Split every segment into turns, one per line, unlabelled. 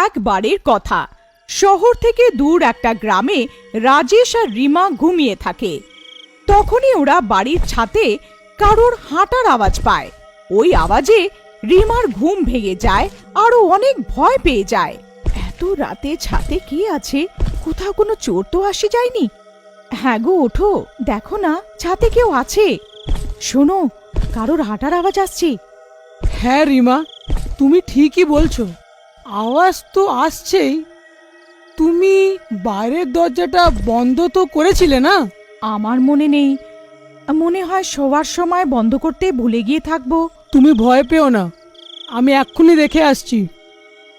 একবারের কথা। শহর থেকে দূর একটা গ্রামে রাজেশ আর রিমা ঘুমিয়ে থাকে। তখনই ওরা বাড়ির ছাদে কারোর হাঁটার আওয়াজ পায়। ওই আওয়াজে রিমার ঘুম ভেঙে যায় আর ও অনেক ভয় পেয়ে যায়। এত রাতে ছাদে কে আছে? কোথাও কোনো চোর তো আসে যায়নি? হ্যাঁ গো, ওঠো, দেখো না ছাদে কেউ আছে। শোনো, কারোর হাঁটার আওয়াজ আসছে।
হ্যাঁ রিমা, তুমি ঠিকই বলছো, আওয়াজ তো আসছেই। তুমি বাইরের দরজাটা বন্ধ তো করেছিলে না?
আমার মনে নেই, মনে হয় শোয়ার সময় বন্ধ করতে ভুলে গিয়ে থাকবো।
তুমি ভয় পেও না, আমি এক্ষুনি দেখে আসছি।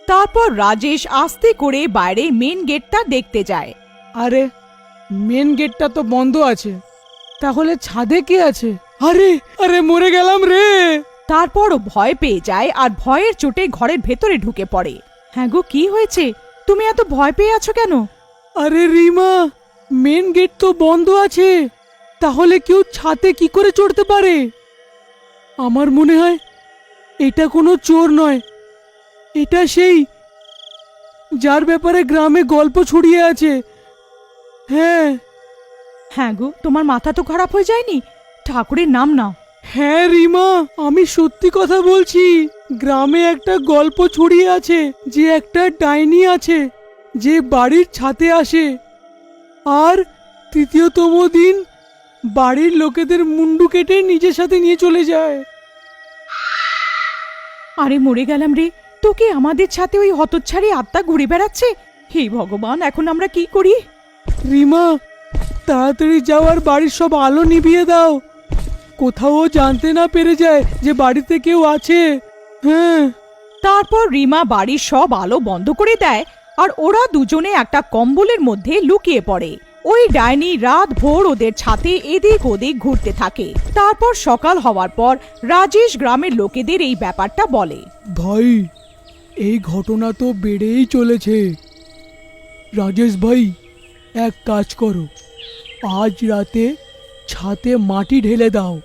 তারপর রাজেশ আস্তে করে বাইরে মেন গেটটা দেখতে যায়।
আরে, মেন গেটটা তো বন্ধ আছে, তাহলে ছাদে কে আছে? আরে আরে, মরে গেলাম রে!
তারপর ও ভয় পেয়ে যায় আর ভয়ের চোটে ঘরের ভেতরে ঢুকে পড়ে। হ্যাঁ গো, কি হয়েছে? তুমি এত ভয় পেয়ে আছো কেন?
আরে রিমা, মেন গেট তো বন্ধ আছে, তাহলে কেউ ছাদে কি করে চড়তে পারে? আমার মনে হয় এটা কোনো চোর নয়, এটা সেই যার ব্যাপারে গ্রামে গল্প ছড়িয়ে আছে। হ্যাঁ
হ্যাঁ গো, তোমার মাথা তো খারাপ হয়ে যায়নি? ঠাকুরের নাম নাও।
হ্যাঁ রিমা, আমি সত্যি কথা বলছি। গ্রামে একটা গল্প ছড়িয়ে আছে যে একটা ডাইনি আছে যে বাড়ির ছাদে আসে আর তৃতীয়তম দিন বাড়ির লোকেদের মুন্ডু কেটে নিজের সাথে নিয়ে চলে যায়।
আরে মরে গেলাম রে! তোকে আমাদের সাথে ওই হতচ্ছাড়ি আত্মা ঘুরে বেড়াচ্ছে। হে ভগবান, এখন আমরা কি করি?
রিমা, তাড়াতাড়ি যাও আর বাড়ির সব আলো নিভিয়ে দাও, কোথাও জানতে না পেরে যায় যে বাড়িতে কেউ আছে। হ্যাঁ।
তারপর রিমা বাড়ির সব আলো বন্ধ করে দেয় আর ওরা দুজনে একটা কম্বলের মধ্যে লুকিয়ে পড়ে। ওই ডাইনি রাত ভোর ওদের ছাদে এদিক ওদিক ঘুরতে থাকে। তারপর সকাল হওয়ার পর রাজেশ গ্রামের লোকেদের এই ব্যাপারটা বলে।
ভাই, এই ঘটনা তো বেড়েই চলেছে। রাজেশ ভাই, এক কাজ করো, আজ রাতে ছাদে মাটি ঢেলে দাও।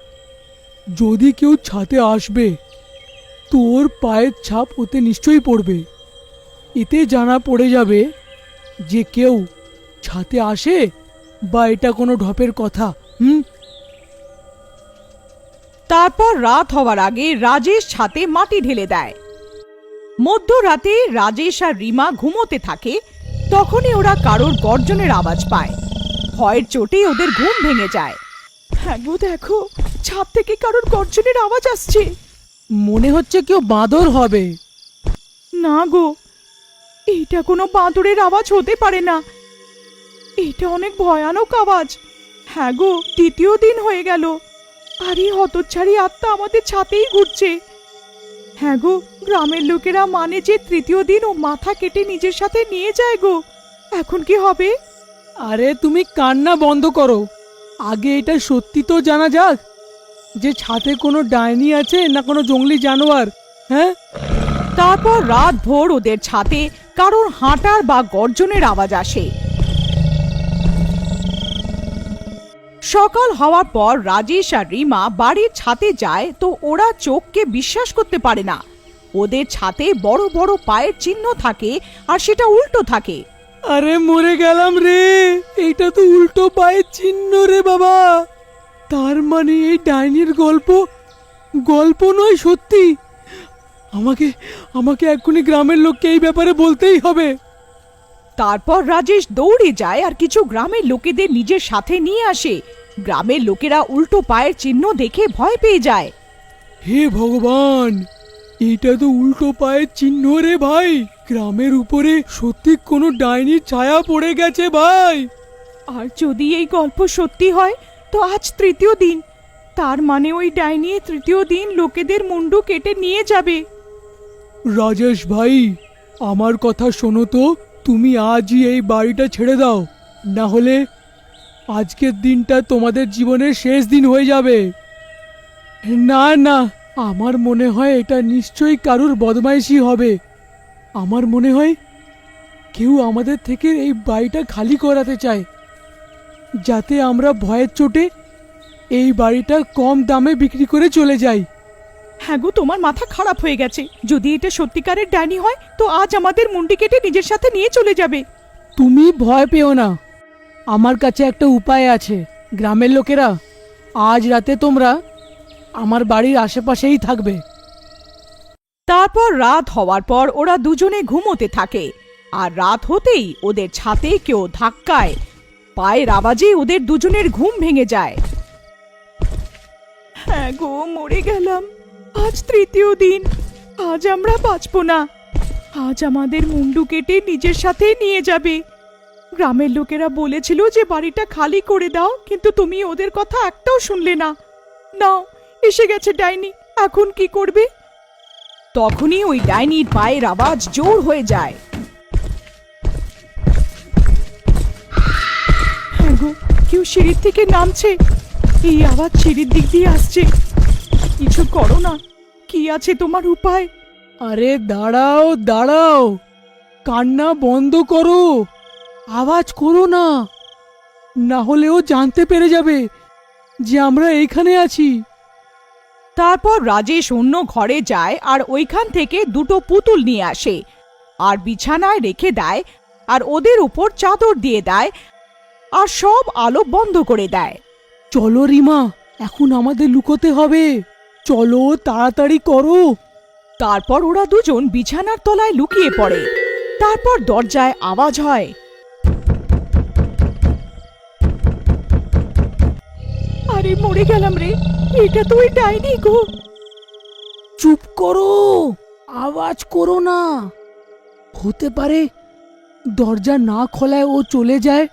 যদি কেউ ছাদে আসবে, তোর পায়ের ছাপ ওতে নিশ্চয়ই পড়বে। এতে জানা পড়ে যাবে যে কেউ ছাদে আসে বা এটা কোনো ঢপের কথা।
তারপর রাত হওয়ার আগে রাজেশ ছাদে মাটি ঢেলে দেয়। মধ্যরাতে রাজেশ আর রিমা ঘুমোতে থাকে। তখনই ওরা কারোর গর্জনের আওয়াজ পায়। ভয়ের চোটে ওদের ঘুম ভেঙে যায়। হ্যাঁ গো, দেখো, ছাদ থেকে কারোর গর্জনের আওয়াজ আসছে।
মনে হচ্ছে কেউ বাঁদর হবে।
না গো, এটা কোনো বাঁদরের আওয়াজ হতে পারে না। এটা অনেক ভয়ানক আওয়াজ। হ্যাঁ গো, তৃতীয় দিন হয়ে গেল আর এই হতচ্ছাড়ি আত্মা আমাদের ছাতেই ঘুরছে। হ্যাঁ গো, গ্রামের লোকেরা মানে যে তৃতীয় দিন ও মাথা কেটে নিজের সাথে নিয়ে যায় গো। এখন কি হবে?
আরে তুমি কান্না বন্ধ করো, আগে এটা সত্যি তো জানা যাক যে ছাদে কোনো ডাইনি আছে না কোনো জঙ্গলি জানোয়ার। হ্যাঁ।
তারপর রাত ভোর ওদের ছাদে কারোর হাঁটার বা গর্জনের আওয়াজ আসে। সকাল হওয়ার পর রাজেশ আর রিমা বাড়ির ছাদে যায় তো ওরা চোখকে বিশ্বাস করতে পারে না। ওদের ছাদে বড় বড় পায়ের চিহ্ন থাকে আর সেটা উল্টো থাকে।
আরে মরে গেলাম রে, এইটা তো উল্টো পায়ের চিহ্ন রে বাবা। তার মানে এই ডাইনির গল্প নয়, সত্যি। আমাকে আমাকে এক্ষুনি গ্রামের লোককে এই ব্যাপারে বলতেই হবে।
তারপর রাজেশ দৌড়ে যায় আর কিছু গ্রামের লোকেদের নিজের সাথে নিয়ে আসে। গ্রামের লোকেরা উল্টো পায়ের চিহ্ন দেখে ভয় পেয়ে যায়।
হে ভগবান, এটা তো উল্টো পায়ের চিহ্ন রে ভাই। গ্রামের উপরে সত্যি কোনো ডাইনির ছায়া পড়ে গেছে ভাই।
আর যদি এই গল্প সত্যি হয় তো আজ তৃতীয় দিন, তার মানে ওই ডাইনি তৃতীয় দিন লোকেদের মুন্ডু কেটে নিয়ে যাবে।
রাজেশ ভাই, আমার কথা শোনো তো, তুমি আজই এই বাড়িটা ছেড়ে দাও, না হলে আজকের দিনটা তোমাদের জীবনের শেষ দিন হয়ে যাবে। না না, আমার মনে হয় এটা নিশ্চয়ই কারুর বদমাইশি হবে। আমার মনে হয় কেউ আমাদের থেকে এই বাড়িটা খালি করাতে চায়, যাতে আমরা ভয়ের চোটে এই বাড়িটা কম দামে বিক্রি করে চলে যাই।
হ্যাঁ গো, তোমার মাথা খারাপ হয়ে গেছে। যদি এটা সত্যিকারের ডাইনি হয় তো আজ আমাদের মুন্ডি কেটে নিজের সাথে নিয়ে চলে যাবে।
তুমি ভয় পেও না, আমার কাছে একটা উপায় আছে। গ্রামের লোকেরা, আজ রাতে তোমরা আমার বাড়ির আশেপাশেই থাকবে।
তারপর রাত হওয়ার পর ওরা দুজনে ঘুমোতে থাকে। আর রাত হতেই ওদের ছাদে কেউ ধাক্কায় পায়ের আওয়াজে ওদের দুজনের ঘুম ভেঙে যায়। হ্যাঁ গো, মরে গেলাম। আজ তৃতীয় দিন। আজ আমরা বাঁচবো না। আজ আমাদের মুন্ডু কেটে নিজের সাথে নিয়ে যাবে। গ্রামের লোকেরা বলেছিল যে বাড়িটা খালি করে দাও, কিন্তু তুমি ওদের কথা একটাও শুনলে না। নাও, এসে গেছে ডাইনি, এখন কি করবে? তখনই ওই ডাইনির পায়ের আওয়াজ জোর হয়ে যায়। হ্যাঁ গো, কেউ সিঁড়ির থেকে নামছে। এই আওয়াজ সিঁড়ির দিক দিয়ে আসছে। কিছু করো না, কি আছে তোমার উপায়?
আরে দাঁড়াও দাঁড়াও, কান্না বন্ধ করো, আওয়াজ করো না, না হলে ও জানতে পেরে যাবে যে আমরা এইখানে আছি।
তারপর রাজেশ অন্য ঘরে যায় আর ওইখান থেকে দুটো পুতুল নিয়ে আসে আর বিছানায় রেখে দেয় আর ওদের উপর চাদর দিয়ে দেয় আর সব আলো বন্ধ করে দেয়।
চলো রিমা, এখন আমাদের লুকোতে হবে, চলো তাড়াতাড়ি করো।
তারপর ওরা দুজন বিছানার তলায় লুকিয়ে পড়ে। তারপর দরজায় আওয়াজ হয়। আরে মরে গেলাম রে, এটা তো ওই ডাইনি গো।
চুপ করো, আওয়াজ করো না, হতে পারে দরজা না খোলায় ও চলে যায়।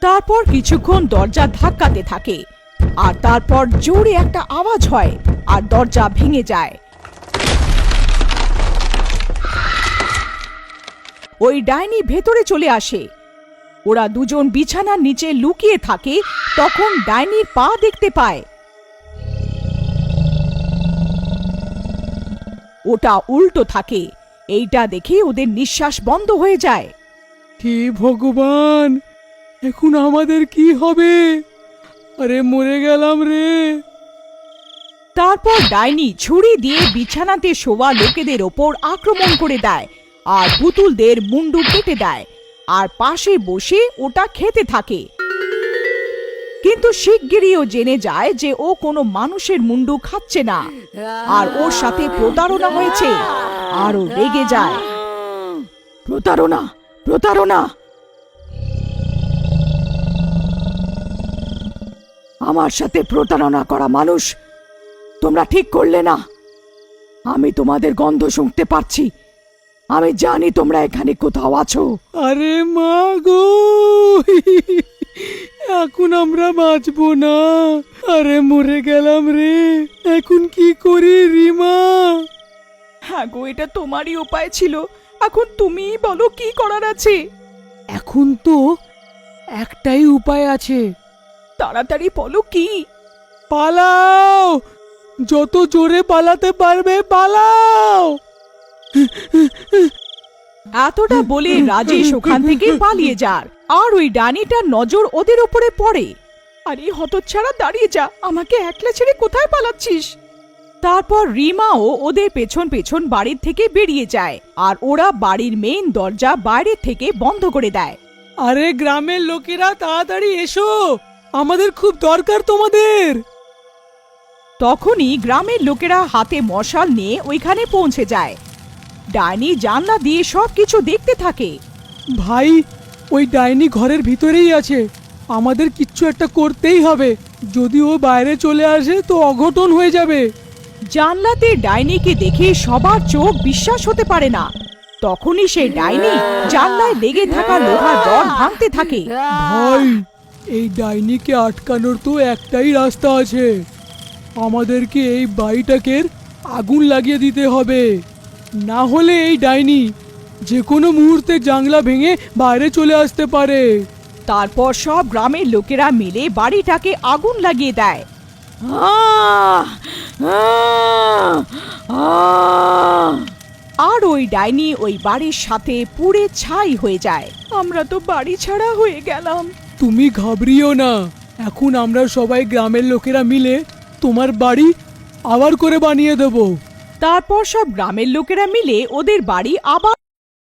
তারপর কিছুক্ষণ দরজা ধাক্কাতে থাকে আর তারপর জোরে একটা আওয়াজ হয় আর দরজা ভেঙে যায়। ওই ডাইনি ভেতরে চলে আসে। ওরা দুজন বিছানার নিচে লুকিয়ে থাকে। তখন ডাইনির পা দেখতে পায়। ওটা উল্টো থাকে। এইটা দেখে ওদের নিঃশ্বাস বন্ধ হয়ে যায়।
হে ভগবান, এখন আমাদের কি হবে? আরে মরে গেলাম রে।
তারপর ডাইনি ছুরি দিয়ে বিছানাতে শোয়া লোকেদের ওপর আক্রমণ করে দেয় আর পুতুলদের মুন্ডু কেটে দেয় আর পাশে বসে ওটা খেতে থাকে। কিন্তু শিগগিরই ও জেনে যায় যে ও কোনো মানুষের মুন্ডু খাচ্ছে না আর ওর সাথে প্রতারণা হয়েছে আর ও রেগে যায়। প্রতারণা, প্রতারণা! আমার সাথে প্রতারণা করা মানুষ তোমরা ঠিক করলে না। আমি তোমাদের গন্ধ শুনতে পাচ্ছি। আমি জানি তোমরা এখানে কোথাও আছো।
আরে মা গো, এখন আমরা বাঁচবো না। আরে মরে গেলাম রে, এখন কি করি রিমা?
হ্যাঁ গো, এটা তোমারই উপায় ছিল। এখন তুমিই বলো কি করার আছে।
এখন তো একটাই উপায় আছে।
তাড়াতাড়ি বলো কি।
পালাও, যত জোরে পালাতে পারবে পালাও।
এতটা বলে রাজেশ ওখান থেকে পালিয়ে যার আর ওই ডাইনিটার নজর ওদের উপরে পড়ে। আরে হতচ্ছাড়া, দাঁড়িয়ে যা, আমাকে একলা ছেড়ে কোথায় পালাচ্ছিস? তারপর রিমাও ওদের পেছন পেছন বাড়ির থেকে বেরিয়ে যায় আর ওরা বাড়ির মেইন দরজা বাইরে থেকে বন্ধ করে দেয়।
আরে গ্রামের লোকেরা তাড়াতাড়ি এসো, আমাদের খুব দরকার তোমাদের।
তখনই গ্রামের লোকেরা হাতে মশাল নিয়ে ওইখানে পৌঁছে যায়। ডাইনি জানলা দিয়ে সবকিছু দেখতে থাকে।
ভাই, ওই ডাইনি ঘরের ভিতরেই আছে, আমাদের কিচ্ছু একটা করতেই হবে। যদি ও বাইরে চলে আসে তো অঘটন হয়ে যাবে।
জানলাতে ডাইনিকে দেখে সবার চোখ বিশ্বাস হতে পারে না। তখনই সেই ডাইনি জানলায় লেগে থাকা লোহার রড ভাঙতে থাকে।
ভাই, এই ডাইনিকে আটকানোর তো একটাই রাস্তা আছে, আমাদেরকে এই বাড়িটাকে আগুন লাগিয়ে দিতে হবে। না হলে এই ডাইনি যে কোনো মুহূর্তে জানলা ভেঙে বাইরে চলে আসতে পারে।
তারপর সব গ্রামের লোকেরা মিলে বাড়িটাকে আগুন লাগিয়ে দেয়। আর ওই ডাইনি ওই বাড়ির সাথে পুড়ে ছাই হয়ে যায়। আমরা তো বাড়ি ছাড়া হয়ে গেলাম।
তুমি ঘাবড়িও না, এখন আমরা সবাই গ্রামের লোকেরা মিলে তোমার বাড়ি আবার করে বানিয়ে দেবো।
তারপর সব গ্রামের লোকেরা মিলে ওদের বাড়ি আবার